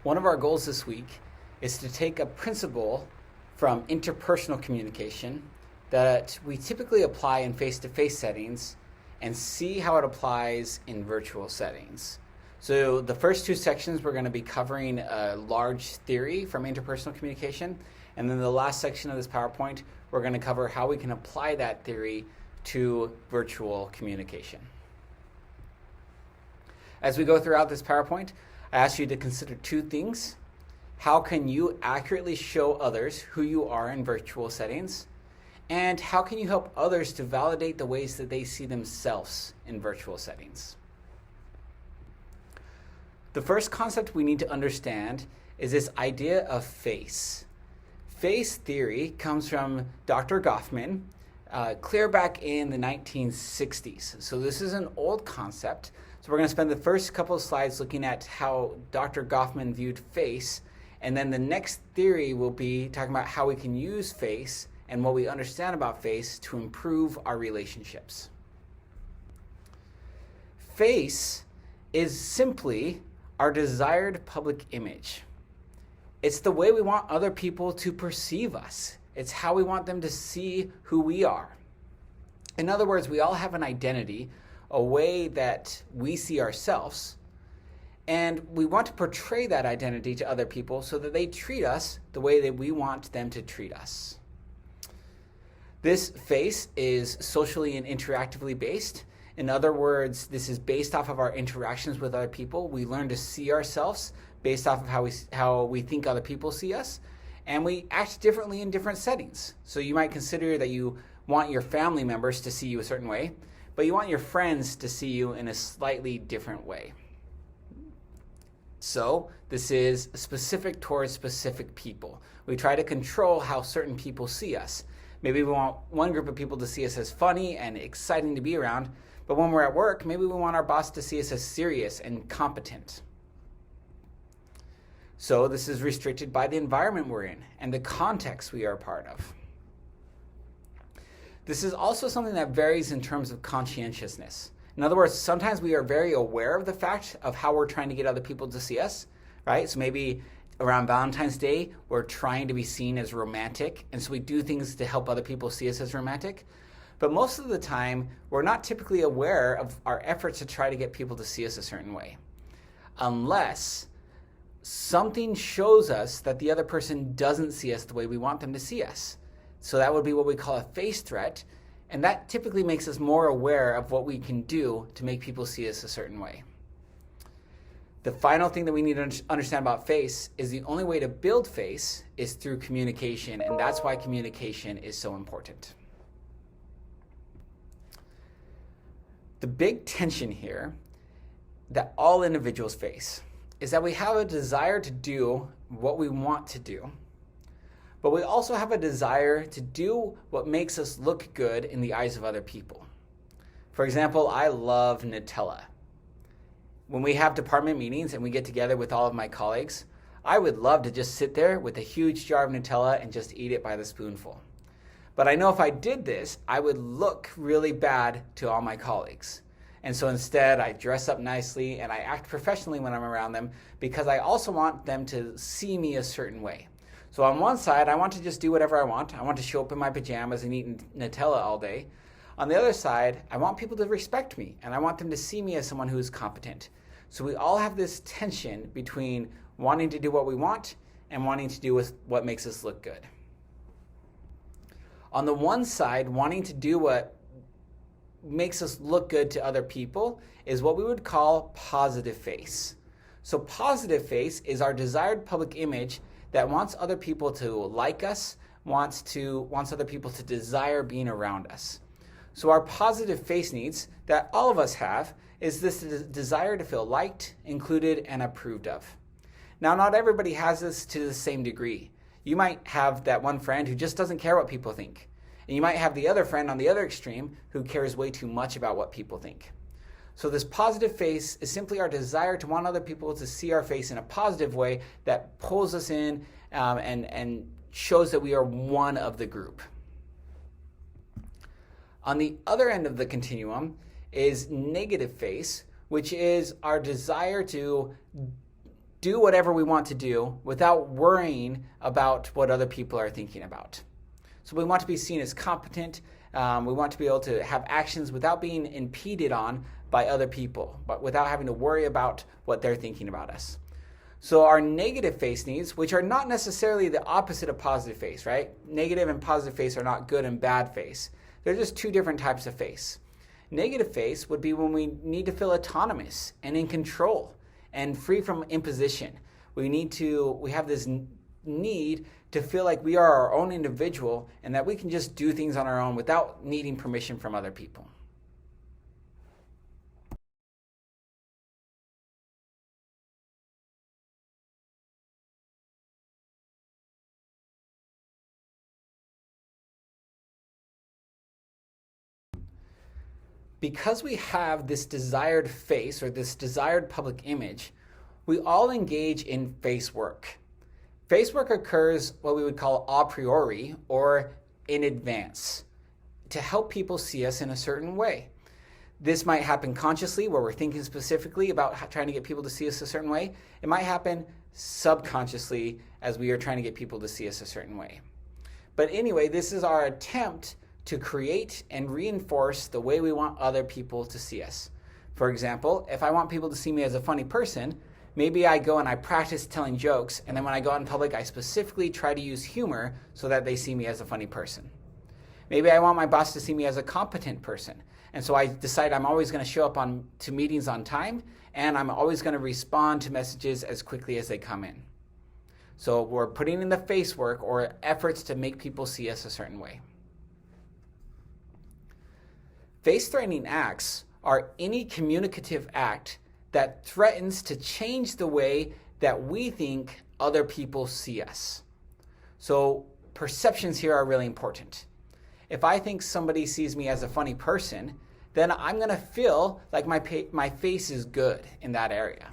One of our goals this week is to take a principle from interpersonal communication that we typically apply in face-to-face settings and see how it applies in virtual settings. So the first two sections, we're going to be covering a large theory from interpersonal communication, and then the last section of this PowerPoint, we're going to cover how we can apply that theory to virtual communication. As we go throughout this PowerPoint, I ask you to consider two things. How can you accurately show others who you are in virtual settings? And how can you help others to validate the ways that they see themselves in virtual settings? The first concept we need to understand is this idea of face. Face theory comes from Dr. Goffman, clear back in the 1960s. So this is an old concept. So we're going to spend the first couple of slides looking at how Dr. Goffman viewed face, and then the next theory will be talking about how we can use face and what we understand about face to improve our relationships. Face is simply our desired public image. It's the way we want other people to perceive us. It's how we want them to see who we are. In other words, we all have an identity, a way that we see ourselves, and we want to portray that identity to other people so that they treat us the way that we want them to treat us. This face is socially and interactively based. In other words, this is based off of our interactions with other people. We learn to see ourselves based off of how we think other people see us, and we act differently in different settings. So you might consider that you want your family members to see you a certain way, but you want your friends to see you in a slightly different way. So this is specific towards specific people. We try to control how certain people see us. Maybe we want one group of people to see us as funny and exciting to be around, but when we're at work, maybe we want our boss to see us as serious and competent. So this is restricted by the environment we're in and the context we are a part of. This is also something that varies in terms of conscientiousness. In other words, sometimes we are very aware of the fact of how we're trying to get other people to see us, right? So maybe around Valentine's Day, we're trying to be seen as romantic, and so we do things to help other people see us as romantic. But most of the time, we're not typically aware of our efforts to try to get people to see us a certain way, unless something shows us that the other person doesn't see us the way we want them to see us. So that would be what we call a face threat, and that typically makes us more aware of what we can do to make people see us a certain way. The final thing that we need to understand about face is the only way to build face is through communication, and that's why communication is so important. The big tension here that all individuals face is that we have a desire to do what we want to do, but we also have a desire to do what makes us look good in the eyes of other people. For example, I love Nutella. When we have department meetings and we get together with all of my colleagues, I would love to just sit there with a huge jar of Nutella and just eat it by the spoonful. But I know if I did this, I would look really bad to all my colleagues. And so instead, I dress up nicely and I act professionally when I'm around them because I also want them to see me a certain way. So on one side, I want to just do whatever I want. I want to show up in my pajamas and eat Nutella all day. On the other side, I want people to respect me and I want them to see me as someone who is competent. So we all have this tension between wanting to do what we want and wanting to do with what makes us look good. On the one side, wanting to do what makes us look good to other people is what we would call positive face. So positive face is our desired public image that wants other people to like us, wants other people to desire being around us. So our positive face needs that all of us have is this desire to feel liked, included, and approved of. Now, not everybody has this to the same degree. You might have that one friend who just doesn't care what people think. And you might have the other friend on the other extreme who cares way too much about what people think. So this positive face is simply our desire to want other people to see our face in a positive way that pulls us in and shows that we are one of the group. On the other end of the continuum, is negative face, which is our desire to do whatever we want to do without worrying about what other people are thinking about. So we want to be seen as competent. We want to be able to have actions without being impeded on by other people, but without having to worry about what they're thinking about us. So our negative face needs, which are not necessarily the opposite of positive face, right? Negative and positive face are not good and bad face. They're just two different types of face. Negative face would be when we need to feel autonomous and in control and free from imposition. We have this need to feel like we are our own individual and that we can just do things on our own without needing permission from other people. Because we have this desired face or this desired public image, we all engage in face work. Face work occurs what we would call a priori or in advance to help people see us in a certain way. This might happen consciously where we're thinking specifically about trying to get people to see us a certain way. It might happen subconsciously as we are trying to get people to see us a certain way. But anyway, this is our attempt to create and reinforce the way we want other people to see us. For example, if I want people to see me as a funny person, maybe I go and I practice telling jokes, and then when I go out in public, I specifically try to use humor so that they see me as a funny person. Maybe I want my boss to see me as a competent person, and so I decide I'm always going to show up to meetings on time, and I'm always going to respond to messages as quickly as they come in. So we're putting in the face work or efforts to make people see us a certain way. Face-threatening acts are any communicative act that threatens to change the way that we think other people see us. So perceptions here are really important. If I think somebody sees me as a funny person, then I'm going to feel like my face is good in that area.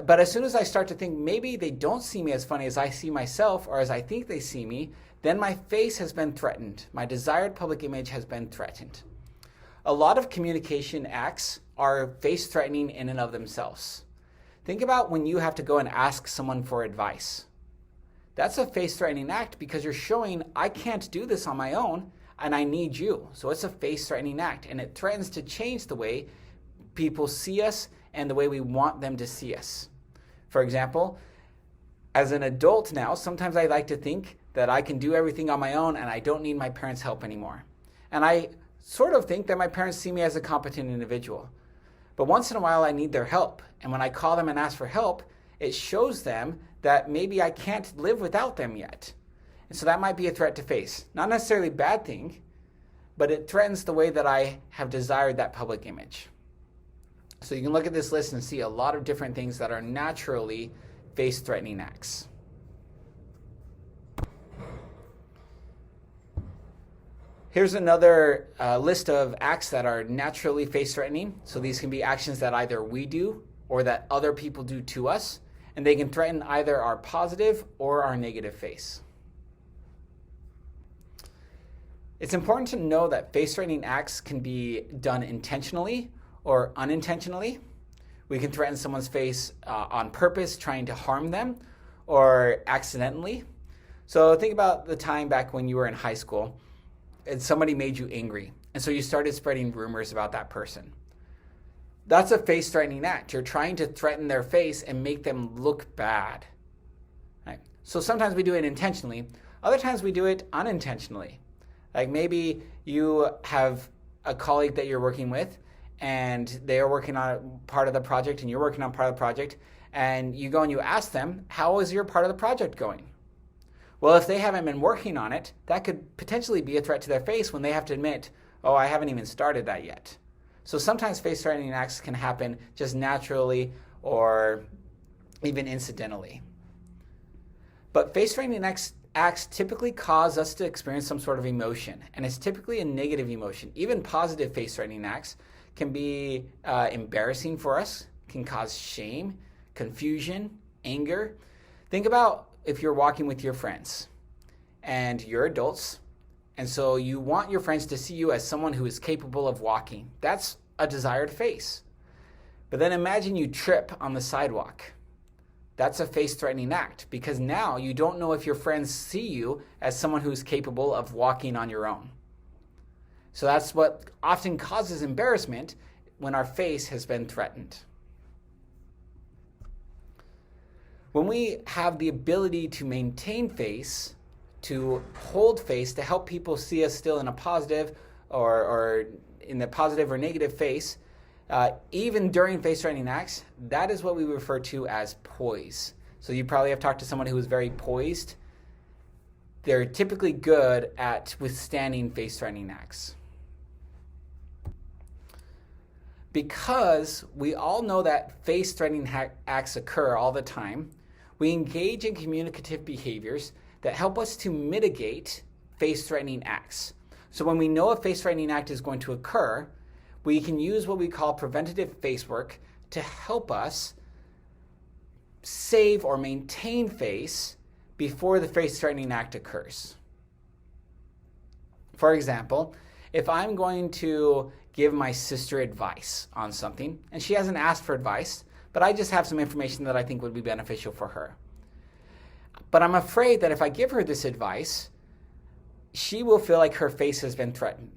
But as soon as I start to think maybe they don't see me as funny as I see myself or as I think they see me, then my face has been threatened. My desired public image has been threatened. A lot of communication acts are face-threatening in and of themselves. Think about when you have to go and ask someone for advice. That's a face-threatening act because you're showing I can't do this on my own and I need you. So it's a face-threatening act, and it threatens to change the way people see us and the way we want them to see us. For example, as an adult now, sometimes I like to think that I can do everything on my own and I don't need my parents' help anymore. And I sort of think that my parents see me as a competent individual. But once in a while I need their help. And when I call them and ask for help, it shows them that maybe I can't live without them yet. And so that might be a threat to face. Not necessarily a bad thing, but it threatens the way that I have desired that public image. So you can look at this list and see a lot of different things that are naturally face-threatening acts. Here's another list of acts that are naturally face-threatening. So these can be actions that either we do or that other people do to us, and they can threaten either our positive or our negative face. It's important to know that face-threatening acts can be done intentionally or unintentionally. We can threaten someone's face on purpose, trying to harm them, or accidentally. So think about the time back when you were in high school and somebody made you angry, and so you started spreading rumors about that person. That's a face-threatening act. You're trying to threaten their face and make them look bad. Right? So sometimes we do it intentionally. Other times we do it unintentionally. Like maybe you have a colleague that you're working with, and they are working on part of the project, and you're working on part of the project, and you go and you ask them, how is your part of the project going? Well, if they haven't been working on it, that could potentially be a threat to their face when they have to admit, oh, I haven't even started that yet. So sometimes face-threatening acts can happen just naturally or even incidentally. But face-threatening acts typically cause us to experience some sort of emotion, and it's typically a negative emotion. Even positive face-threatening acts can be embarrassing for us, can cause shame, confusion, anger. Think about if you're walking with your friends and you're adults, and so you want your friends to see you as someone who is capable of walking. That's a desired face. But then imagine you trip on the sidewalk. that's a face-threatening act, because now you don't know if your friends see you as someone who's capable of walking on your own. So that's what often causes embarrassment when our face has been threatened. When we have the ability to maintain face, to hold face, to help people see us still in a positive or in the positive or negative face, even during face-threatening acts, that is what we refer to as poise. So you probably have talked to someone who is very poised. They're typically good at withstanding face-threatening acts. Because we all know that face-threatening acts occur all the time, we engage in communicative behaviors that help us to mitigate face-threatening acts. So when we know a face-threatening act is going to occur, we can use what we call preventative facework to help us save or maintain face before the face-threatening act occurs. For example, if I'm going to give my sister advice on something, and she hasn't asked for advice, but I just have some information that I think would be beneficial for her. But I'm afraid that if I give her this advice, she will feel like her face has been threatened.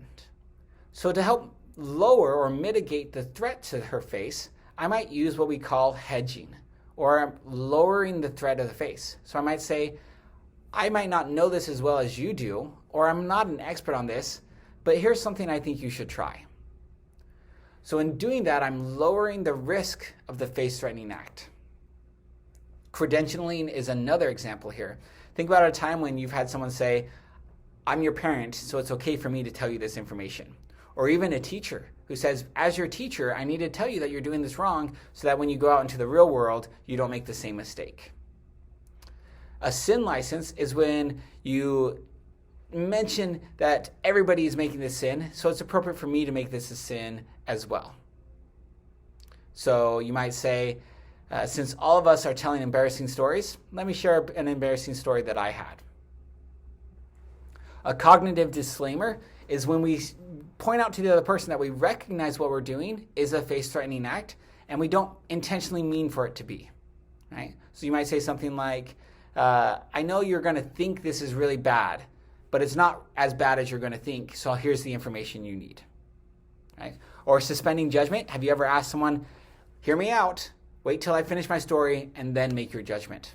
So to help lower or mitigate the threat to her face, I might use what we call hedging, or lowering the threat of the face. So I might say, I might not know this as well as you do, or I'm not an expert on this, but here's something I think you should try. So in doing that, I'm lowering the risk of the face-threatening act. Credentialing is another example here. Think about a time when you've had someone say, I'm your parent, so it's okay for me to tell you this information. Or even a teacher who says, as your teacher, I need to tell you that you're doing this wrong so that when you go out into the real world, you don't make the same mistake. A sin license is when you mention that everybody is making this sin, so it's appropriate for me to make this a sin as well. So you might say, since all of us are telling embarrassing stories, let me share an embarrassing story that I had. A cognitive disclaimer is when we point out to the other person that we recognize what we're doing is a face-threatening act, and we don't intentionally mean for it to be. Right? So you might say something like, I know you're going to think this is really bad, but it's not as bad as you're going to think, so here's the information you need. Right? Or suspending judgment. Have you ever asked someone, hear me out, wait till I finish my story, and then make your judgment?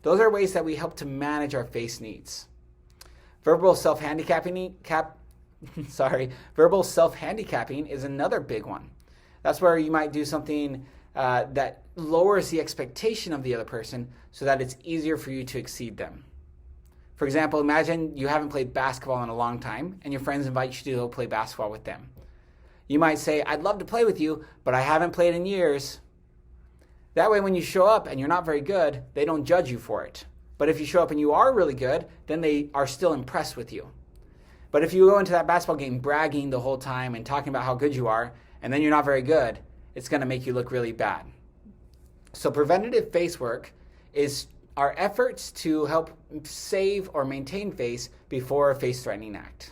Those are ways that we help to manage our face needs. Verbal self-handicapping is another big one. That's where you might do something that lowers the expectation of the other person so that it's easier for you to exceed them. For example, imagine you haven't played basketball in a long time and your friends invite you to go play basketball with them. You might say, I'd love to play with you, but I haven't played in years. That way when you show up and you're not very good, they don't judge you for it. But if you show up and you are really good, then they are still impressed with you. But if you go into that basketball game bragging the whole time and talking about how good you are, and then you're not very good, it's going to make you look really bad. So preventative face work is our efforts to help save or maintain face before a face-threatening act.